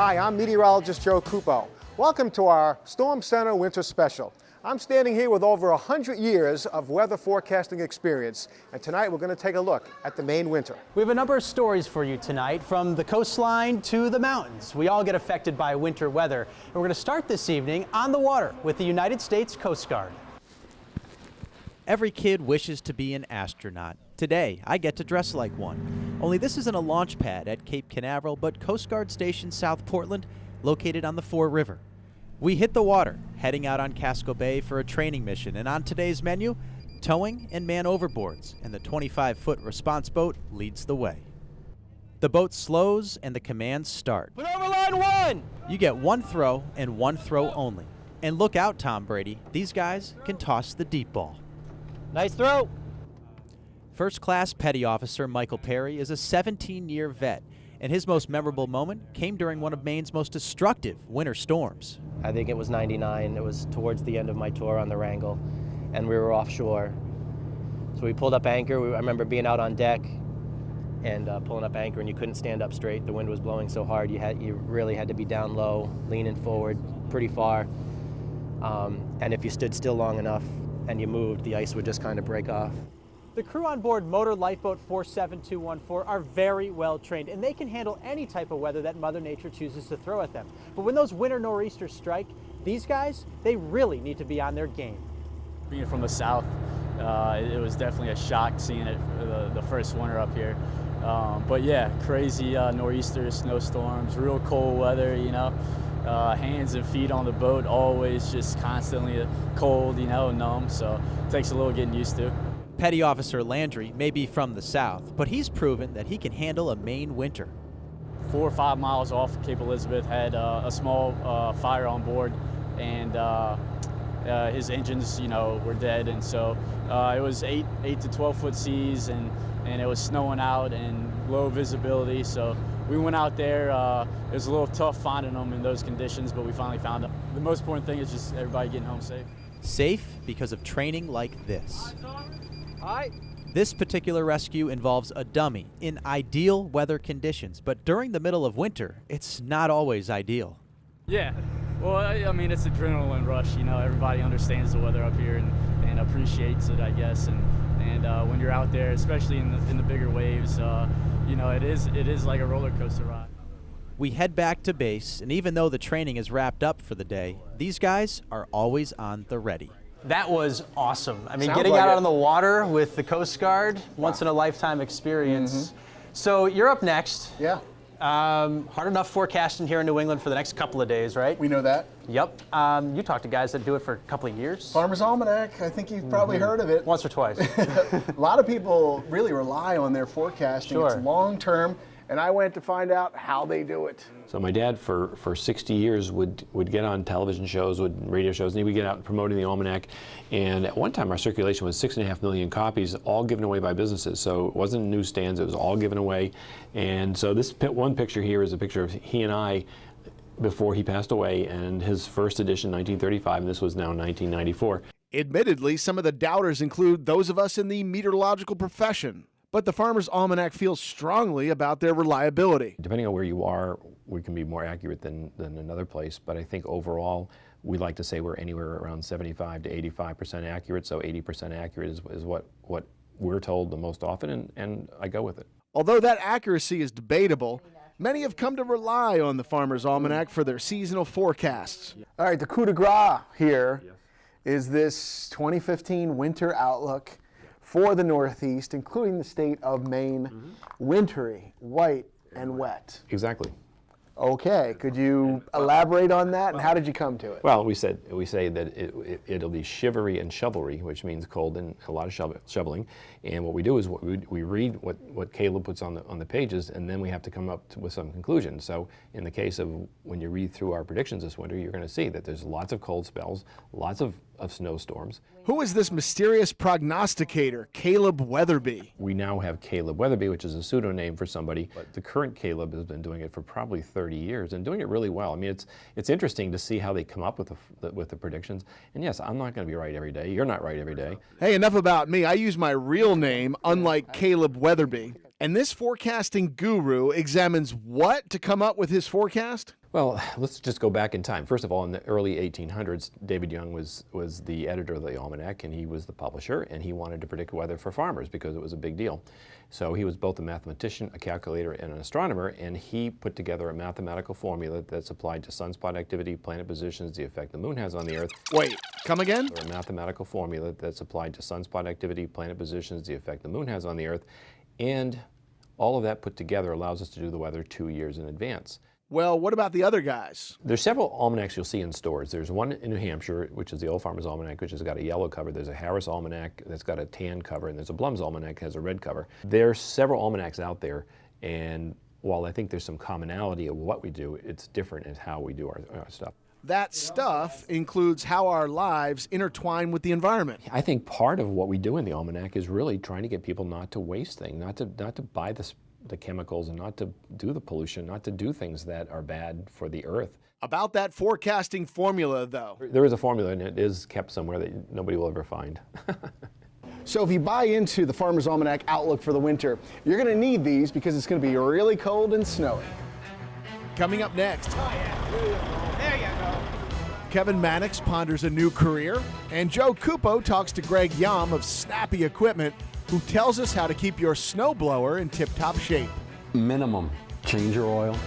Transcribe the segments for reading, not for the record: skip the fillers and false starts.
Hi, I'm meteorologist Joe Cupo. Welcome to our Storm Center Winter Special. I'm standing here with over 100 years of weather forecasting experience, and tonight we're going to take a look at the Maine winter. We have a number of stories for you tonight, from the coastline to the mountains. We all get affected by winter weather, and we're going to start this evening on the water with the United States Coast Guard. Every kid wishes to be an astronaut. Today, I get to dress like one. Only this isn't a launch pad at Cape Canaveral, but Coast Guard Station South Portland, located on the Fore River. We hit the water, heading out on Casco Bay for a training mission, and on today's menu, towing and man overboards, and the 25-foot response boat leads the way. The boat slows and the commands start. Put over line one! You get one throw and one throw only. And look out, Tom Brady, these guys can toss the deep ball. Nice throw! First Class Petty Officer Michael Perry is a 17-year vet, and his most memorable moment came during one of Maine's most destructive winter storms. I think it was 99. It was towards the end of my tour on the Wrangell, and we were offshore. So we pulled up anchor. I remember being out on deck and pulling up anchor, and you couldn't stand up straight. The wind was blowing so hard, you really had to be down low, leaning forward pretty far. And if you stood still long enough and you moved, the ice would just kind of break off. The crew on board Motor Lifeboat 47214 are very well trained, and they can handle any type of weather that Mother Nature chooses to throw at them. But when those winter nor'easters strike, these guys, they really need to be on their game. Being from the south, it was definitely a shock seeing it for the first winter up here. But yeah, crazy nor'easters, snowstorms, real cold weather, you know. Hands and feet on the boat, always just constantly cold, you know, numb, so it takes a little getting used to. Petty Officer Landry may be from the south, but he's proven that he can handle a Maine winter. 4 or 5 miles off Cape Elizabeth, had a small fire on board, and his engines, you know, were dead, and so it was 8 to 12 foot seas, and it was snowing out and low visibility, so we went out there. It was a little tough finding them in those conditions, but we finally found them. The most important thing is just everybody getting home safe. Safe because of training like this. Hi. This particular rescue involves a dummy in ideal weather conditions, but during the middle of winter, it's not always ideal. Yeah, well, I mean, it's adrenaline rush, you know, everybody understands the weather up here and appreciates it, I guess, and when you're out there, especially in the bigger waves, you know, it is like a roller coaster ride. We head back to base, and even though the training is wrapped up for the day, these guys are always on the ready. That was awesome. I mean, Sounds getting like out it. on the water with the Coast Guard, once in a lifetime experience. So you're up next. Yeah, Hard enough forecasting here in New England for the next couple of days, right? we know that. Yep. You talk to guys that do it for a couple of years. Farmer's Almanac, I think you've probably heard of it. Once or twice. A lot of people really rely on their forecasting. Sure. It's long term, and I went to find out how they do it. So my dad, for 60 years, would get on television shows, radio shows, and he would get out promoting the almanac. And at one time, our circulation was 6.5 million copies, all given away by businesses. So it wasn't in newsstands; it was all given away. And so this one picture here is a picture of he and I before he passed away, and his first edition, 1935, and this was now 1994. Admittedly, some of the doubters include those of us in the meteorological profession, but the Farmer's Almanac feels strongly about their reliability. Depending on where you are, we can be more accurate than another place, but I think overall, we like to say we're anywhere around 75 to 85% accurate, so 80% accurate is what we're told the most often, and I go with it. Although that accuracy is debatable, many have come to rely on the Farmer's Almanac for their seasonal forecasts. All right, the coup de grace here is this 2015 winter outlook for the Northeast, including the state of Maine. Wintry, white, and wet. Exactly. Okay, could you elaborate on that, and how did you come to it? Well, we say that it'll be shivery and shovelry, which means cold and a lot of shoveling. And what we do is we read what Caleb puts on the pages, and then we have to come up with some conclusions. So in the case of when you read through our predictions this winter, you're going to see that there's lots of cold spells, lots of snowstorms. Who is this mysterious prognosticator, Caleb Weatherby? We now have Caleb Weatherby, which is a pseudonym for somebody, but the current Caleb has been doing it for probably 30 years and doing it really well. I mean, it's interesting to see how they come up with the predictions. And yes, I'm not going to be right every day. You're not right every day. Hey, enough about me. I use my real name, unlike Caleb Weatherby. And this forecasting guru examines what to come up with his forecast? Well, let's just go back in time. First of all, in the early 1800s, David Young was the editor of the almanac, and he was the publisher, and he wanted to predict weather for farmers because it was a big deal. So he was both a mathematician, a calculator, and an astronomer, and he put together a mathematical formula that's applied to sunspot activity, planet positions, the effect the moon has on the Earth. Wait, come again? A mathematical formula that's applied to sunspot activity, planet positions, the effect the moon has on the Earth, and all of that put together allows us to do the weather 2 years in advance. Well, what about the other guys? There's several almanacs you'll see in stores. There's one in New Hampshire, which is the Old Farmer's Almanac, which has got a yellow cover. There's a Harris Almanac that's got a tan cover, and there's a Blum's Almanac that has a red cover. There's several almanacs out there, and while I think there's some commonality of what we do, it's different in how we do our stuff. That stuff includes how our lives intertwine with the environment. I think part of what we do in the almanac is really trying to get people not to waste things, not to buy the chemicals, and not to do the pollution, not to do things that are bad for the earth. About that forecasting formula, though. There is a formula, and it is kept somewhere that nobody will ever find. So if you buy into the Farmer's Almanac outlook for the winter, you're going to need these because it's going to be really cold and snowy. Coming up next. There you go. Kevin Mannix ponders a new career, and Joe Cupo talks to Greg Yam of Snappy Equipment, who tells us how to keep your snowblower in tip-top shape. Minimum, change your oil,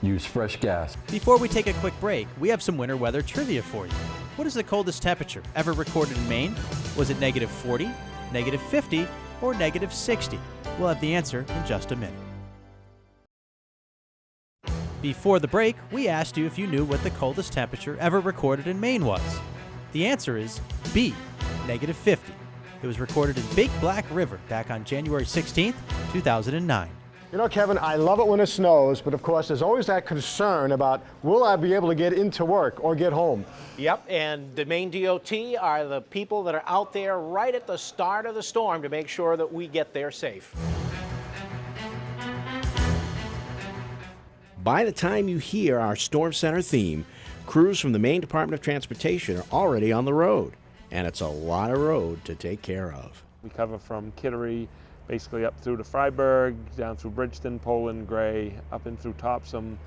use fresh gas. Before we take a quick break, we have some winter weather trivia for you. What is the coldest temperature ever recorded in Maine? Was it negative 40, negative 50, or negative 60? We'll have the answer in just a minute. Before the break, we asked you if you knew what the coldest temperature ever recorded in Maine was. The answer is B, negative 50. It was recorded in Big Black River back on January 16th, 2009. You know, Kevin, I love it when it snows, but of course there's always that concern about will I be able to get into work or get home? Yep, and the Maine DOT are the people that are out there right at the start of the storm to make sure that we get there safe. By the time you hear our Storm Center theme, crews from the Maine Department of Transportation are already on the road, and it's a lot of road to take care of. We cover from Kittery, basically up through to Freiburg, down through Bridgeton, Poland, Gray, up in through Topsom,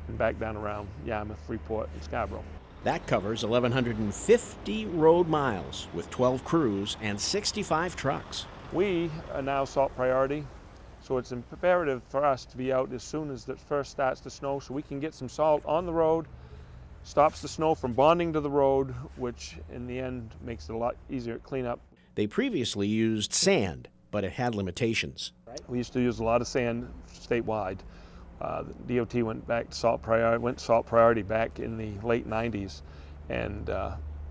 and back down around Yarmouth, Freeport, and Scarborough. That covers 1,150 road miles with 12 crews and 65 trucks. We are now salt priority, so it's imperative for us to be out as soon as it first starts to snow so we can get some salt on the road, stops the snow from bonding to the road, which in the end makes it a lot easier to clean up. They previously used sand, but it had limitations. We used to use a lot of sand statewide. The DOT went back to salt priority back in the late 90s and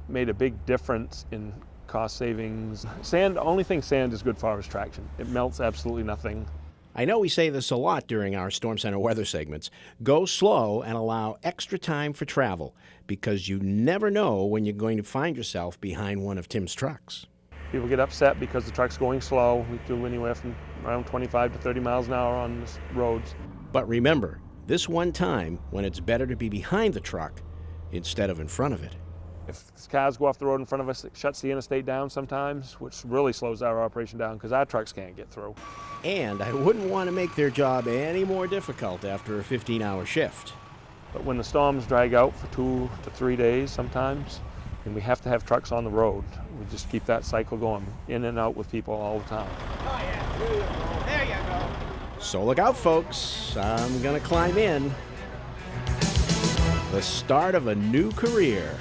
made a big difference in cost savings. Sand, only thing sand is good for is traction. It melts absolutely nothing. I know we say this a lot during our Storm Center weather segments. Go slow and allow extra time for travel because you never know when you're going to find yourself behind one of Tim's trucks. People get upset because the truck's going slow. We do anywhere from around 25 to 30 miles an hour on the roads. But remember, this one time when it's better to be behind the truck instead of in front of it. If cars go off the road in front of us, it shuts the interstate down sometimes, which really slows our operation down because our trucks can't get through. And I wouldn't want to make their job any more difficult after a 15-hour shift. But when the storms drag out for 2 to 3 days sometimes, and we have to have trucks on the road, we just keep that cycle going, in and out with people all the time. Oh yeah, there you go. So look out, folks. I'm going to climb in. The start of a new career.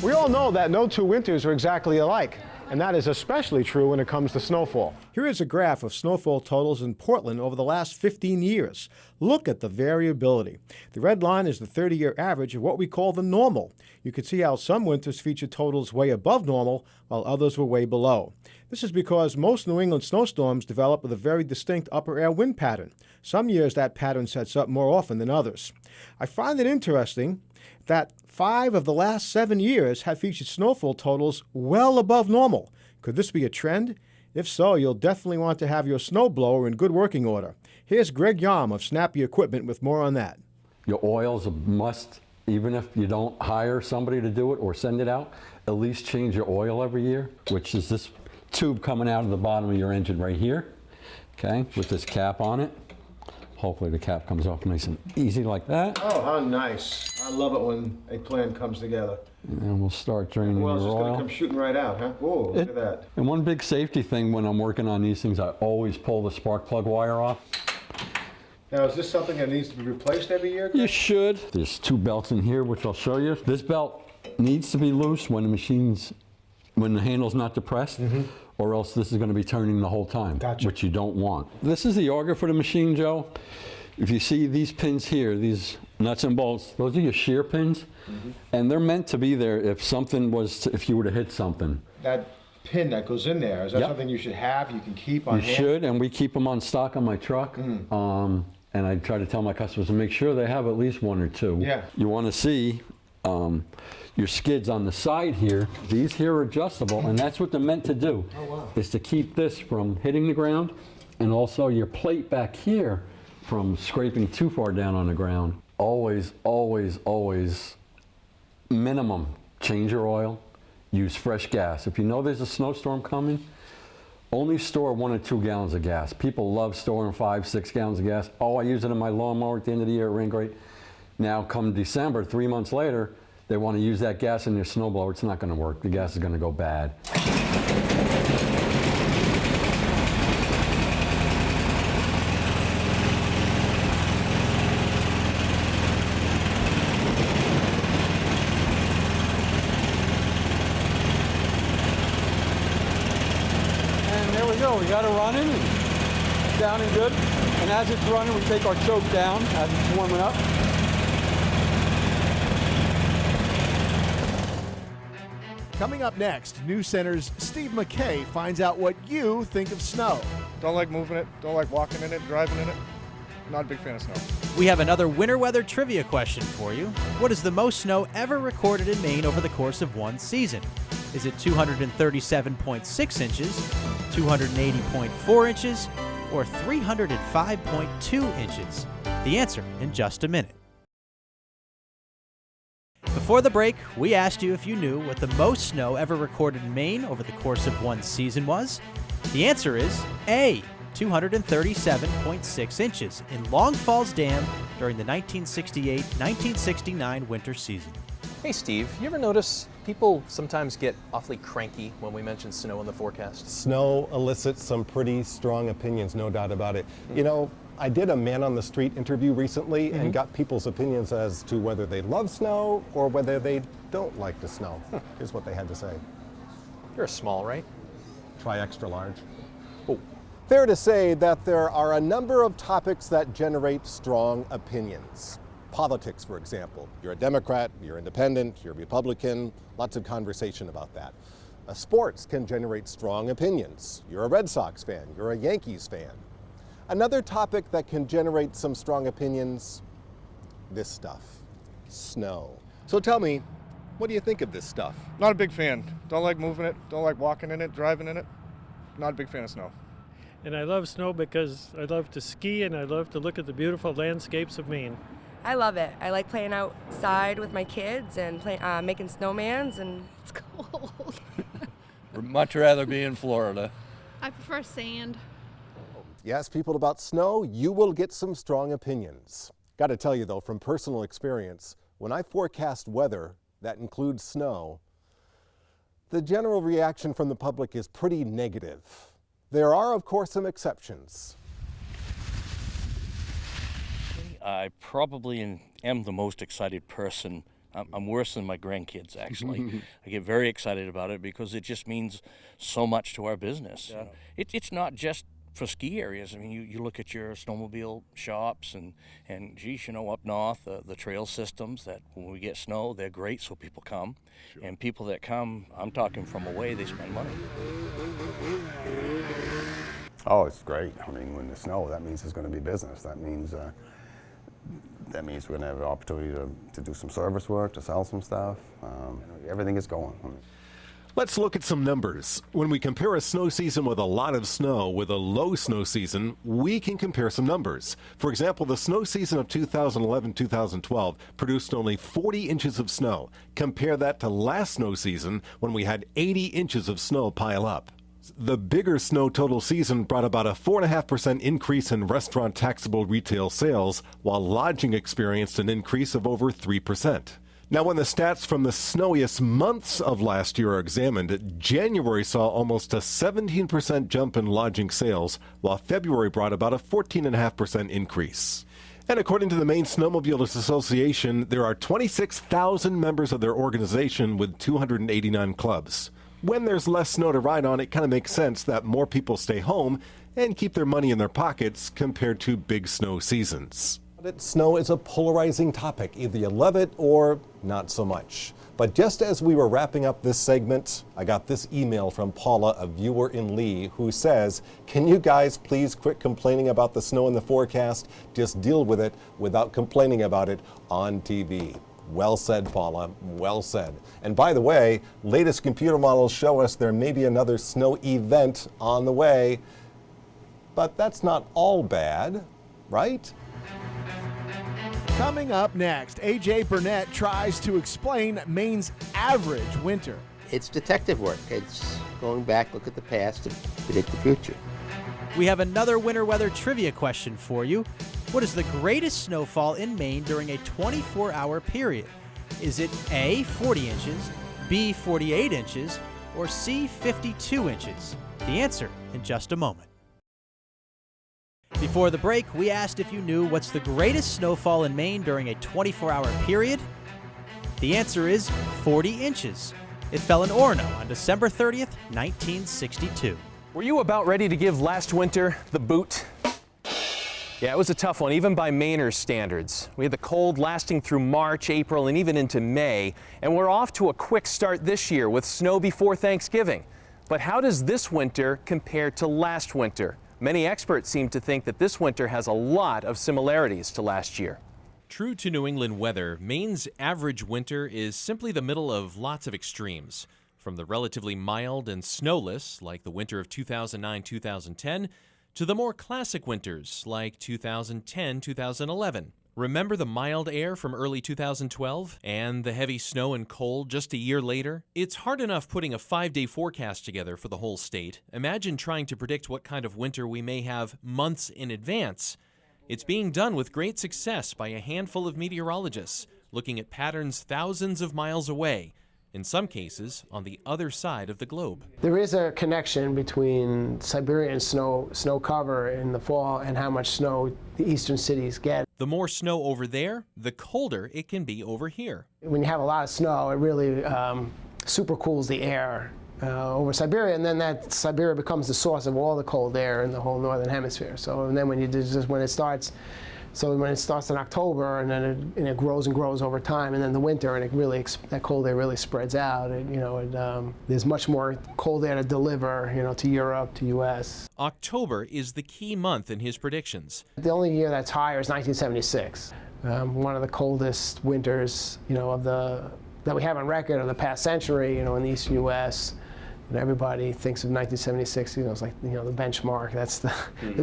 We all know that no two winters are exactly alike, and that is especially true when it comes to snowfall. Here is a graph of snowfall totals in Portland over the last 15 years. Look at the variability. The red line is the 30-year average of what we call the normal. You can see how some winters feature totals way above normal, while others were way below. This is because most New England snowstorms develop with a very distinct upper air wind pattern. Some years that pattern sets up more often than others. I find it interesting that 5 of the last 7 years have featured snowfall totals well above normal. Could this be a trend? If so, you'll definitely want to have your snowblower in good working order. Here's Greg Yam of Snappy Equipment with more on that. Your oil's a must, even if you don't hire somebody to do it or send it out, at least change your oil every year, which is this tube coming out of the bottom of your engine right here. okay, with this cap on it. Hopefully the cap comes off nice and easy like that. Oh, how nice. I love it when a plan comes together. And then we'll start draining your Well, it's just going oil. to come shooting right out, huh? Whoa, look at that. And one big safety thing when I'm working on these things, I always pull the spark plug wire off. Now, is this something that needs to be replaced every year? You should. There's 2 belts in here, which I'll show you. This belt needs to be loose when the handle's not depressed, or else this is going to be turning the whole time, which you don't want. This is the auger for the machine, Joe. If you see these pins here, these nuts and bolts, those are your shear pins, and they're meant to be there if you were to hit something. That pin that goes in there, is that something you should have, you can keep on hand? You should, and we keep them on stock on my truck. And I try to tell my customers to make sure they have at least 1 or 2. Yeah. You want to see your skids on the side here. These here are adjustable, and that's what they're meant to do. Oh, wow. Is to keep this from hitting the ground, and also your plate back here from scraping too far down on the ground. Always, always, always, minimum, change your oil, use fresh gas. If you know there's a snowstorm coming, only store 1 or 2 gallons of gas. People love storing 5, 6 gallons of gas. Oh, I use it in my lawnmower at the end of the year, it ran great. Now come December, 3 months later, they want to use that gas in their snowblower. It's not going to work. The gas is going to go bad. We got it running and down and good. And as it's running, we take our choke down as it's warming up. Coming up next, News Center's Steve McKay finds out what you think of snow. Don't like moving it, don't like walking in it, driving in it. Not a big fan of snow. We have another winter weather trivia question for you. What is the most snow ever recorded in Maine over the course of one season? Is it 237.6 inches, 280.4 inches, or 305.2 inches? The answer in just a minute. Before the break, we asked you if you knew what the most snow ever recorded in Maine over the course of one season was. The answer is A, 237.6 inches in Long Falls Dam during the 1968-1969 winter season. Hey Steve, you ever notice people sometimes get awfully cranky when we mention snow in the forecast? Snow elicits some pretty strong opinions, no doubt about it. You know, I did a man on the street interview recently and got people's opinions as to whether they love snow or whether they don't like the snow. Here's what they had to say. You're a small, right? Try extra large. Oh. Fair to say that there are a number of topics that generate strong opinions. Politics, for example. You're a Democrat, you're independent, you're a Republican, lots of conversation about that. Sports can generate strong opinions. You're a Red Sox fan, you're a Yankees fan. Another topic that can generate some strong opinions, this stuff, snow. So tell me, what do you think of this stuff? Not a big fan. Don't like moving it, don't like walking in it, driving in it. Not a big fan of snow. And I love snow because I love to ski and I love to look at the beautiful landscapes of Maine. I love it. I like playing outside with my kids and making snowmans, and it's cold. Would much rather be in Florida. I prefer sand. You ask people about snow, you will get some strong opinions. Got to tell you though, from personal experience, when I forecast weather that includes snow, the general reaction from the public is pretty negative. There are, of course, some exceptions. I probably am the most excited person. I'm worse than my grandkids, actually. I get very excited about it because it just means so much to our business. Yeah. It's not just for ski areas. I mean, you look at your snowmobile shops and geez, you know, up north, the trail systems that when we get snow, they're great, so people come. Sure. And people that come, I'm talking from away, they spend money. Oh, it's great. I mean, when the snow, that means there's going to be business. That means we're going to have an opportunity to do some service work, to sell some stuff. Everything is going. Let's look at some numbers. When we compare a snow season with a lot of snow with a low snow season, we can compare some numbers. For example, the snow season of 2011-2012 produced only 40 inches of snow. Compare that to last snow season when we had 80 inches of snow pile up. The bigger snow total season brought about a 4.5% increase in restaurant taxable retail sales, while lodging experienced an increase of over 3%. Now, when the stats from the snowiest months of last year are examined, January saw almost a 17% jump in lodging sales, while February brought about a 14.5% increase. And according to the Maine Snowmobilists Association, there are 26,000 members of their organization with 289 clubs. When there's less snow to ride on, it kind of makes sense that more people stay home and keep their money in their pockets compared to big snow seasons. Snow is a polarizing topic. Either you love it or not so much. But just as we were wrapping up this segment, I got this email from Paula, a viewer in Lee, who says, "Can you guys please quit complaining about the snow in the forecast? Just deal with it without complaining about it on TV." Well said, Paula. Well said. And by the way, latest computer models show us there may be another snow event on the way. But that's not all bad, right? Coming up next, A.J. Burnett tries to explain Maine's average winter. It's detective work. It's going back, look at the past, and predict the future. We have another winter weather trivia question for you. What is the greatest snowfall in Maine during a 24-hour period? Is it A, 40 inches, B, 48 inches, or C, 52 inches? The answer in just a moment. Before the break, we asked if you knew what's the greatest snowfall in Maine during a 24-hour period. The answer is 40 inches. It fell in Orono on December 30th, 1962. Were you about ready to give last winter the boot? Yeah, it was a tough one, even by Mainers standards. We had the cold lasting through March, April, and even into May, and we're off to a quick start this year with snow before Thanksgiving. But how does this winter compare to last winter? Many experts seem to think that this winter has a lot of similarities to last year. True to New England weather, Maine's average winter is simply the middle of lots of extremes. From the relatively mild and snowless, like the winter of 2009-2010, to the more classic winters, like 2010-2011. Remember the mild air from early 2012 and the heavy snow and cold just a year later? It's hard enough putting a 5-day forecast together for the whole state. Imagine trying to predict what kind of winter we may have months in advance. It's being done with great success by a handful of meteorologists, looking at patterns thousands of miles away, in some cases on the other side of the globe. There is a connection between Siberian snow cover in the fall and how much snow the eastern cities get. The more snow over there, the colder it can be over here. When you have a lot of snow, it really super cools the air over Siberia, and then that Siberia becomes the source of all the cold air in the whole northern hemisphere. So, and then when it starts in October, and then it grows and grows over time, and then the winter, and that cold air really spreads out. There's much more cold air to deliver, to Europe, to U.S. October is the key month in his predictions. The only year that's higher is 1976, one of the coldest winters, that we have on record of the past century, in the eastern U.S. And everybody thinks of 1976, it's like, the benchmark. That's the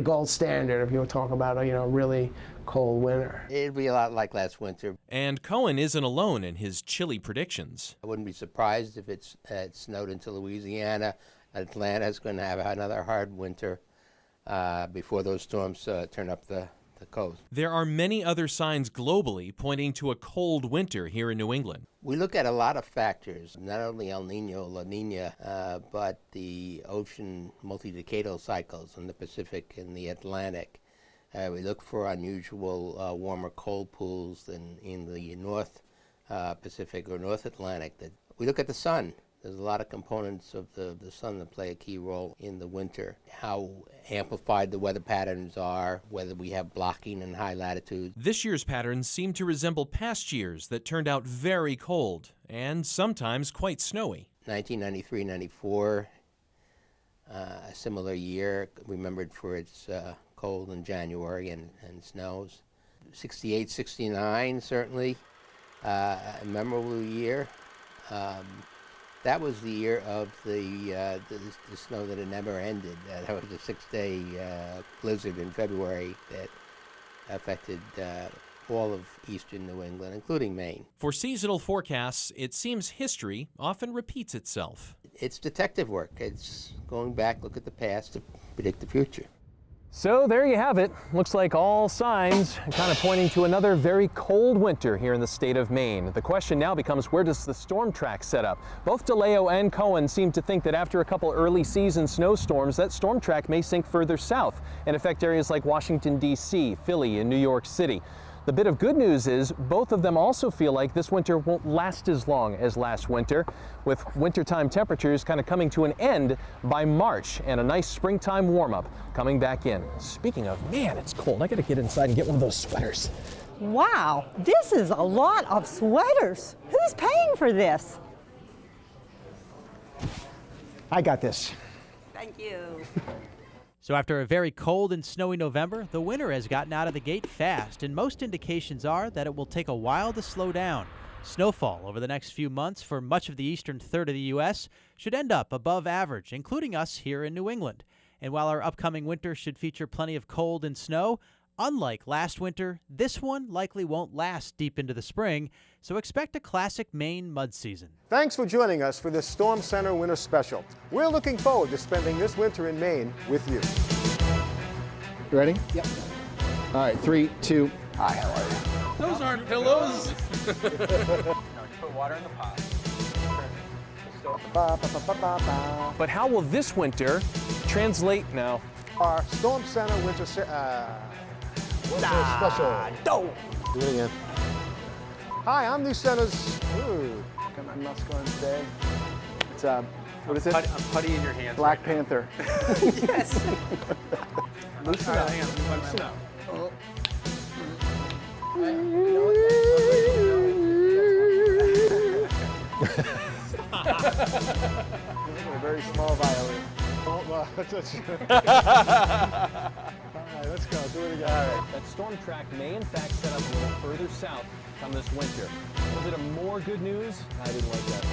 gold standard if you talk about a really cold winter. It'd be a lot like last winter. And Cohen isn't alone in his chilly predictions. I wouldn't be surprised if it snowed into Louisiana. Atlanta's going to have another hard winter before those storms turn up the coast. There are many other signs globally pointing to a cold winter here in New England. We look at a lot of factors, not only El Nino, La Nina, but the ocean multi-decadal cycles in the Pacific and the Atlantic. We look for unusual warmer cold pools than in the North Pacific or North Atlantic. We look at the sun. There's a lot of components of the sun that play a key role in the winter. How amplified the weather patterns are, whether we have blocking in high latitudes. This year's patterns seem to resemble past years that turned out very cold and sometimes quite snowy. 1993-94, a similar year, remembered for its cold in January and snows. 68-69, certainly, a memorable year. That was the year of the snow that had never ended. That was a 6-day blizzard in February that affected all of eastern New England, including Maine. For seasonal forecasts, it seems history often repeats itself. it's detective work. It's going back, look at the past to predict the future. So there you have it. Looks like all signs kind of pointing to another very cold winter here in the state of Maine. The question now becomes, where does the storm track set up? Both DeLeo and Cohen seem to think that after a couple early season snowstorms, that storm track may sink further south and affect areas like Washington, D.C., Philly, and New York City. The bit of good news is both of them also feel like this winter won't last as long as last winter, with wintertime temperatures kind of coming to an end by March and a nice springtime warm-up coming back in. Speaking of, man, it's cold. I gotta get inside and get one of those sweaters. Wow, this is a lot of sweaters. Who's paying for this? I got this. Thank you. So after a very cold and snowy November, the winter has gotten out of the gate fast, and most indications are that it will take a while to slow down. Snowfall over the next few months for much of the eastern third of the U.S. should end up above average, including us here in New England. And while our upcoming winter should feature plenty of cold and snow, unlike last winter, this one likely won't last deep into the spring, so expect a classic Maine mud season. Thanks for joining us for this Storm Center Winter Special. We're looking forward to spending this winter in Maine with you. You ready? Yep. All right, 3, 2. Hi, how are you? Those aren't pillows. Put water in the pot. But how will this winter translate now? Our Storm Center Winter Special. Do it again. Hi, I'm the center's. Ooh. Got my musk on today. It's what is it? A putty in your hand. Black Panther. Yes. Loosen up. Hang on, loosen up. A very small violin. Oh, well, that's all right, let's go. Do it again. All right, that storm track may in fact set up a little further south come this winter. A little bit of more good news. I didn't like that.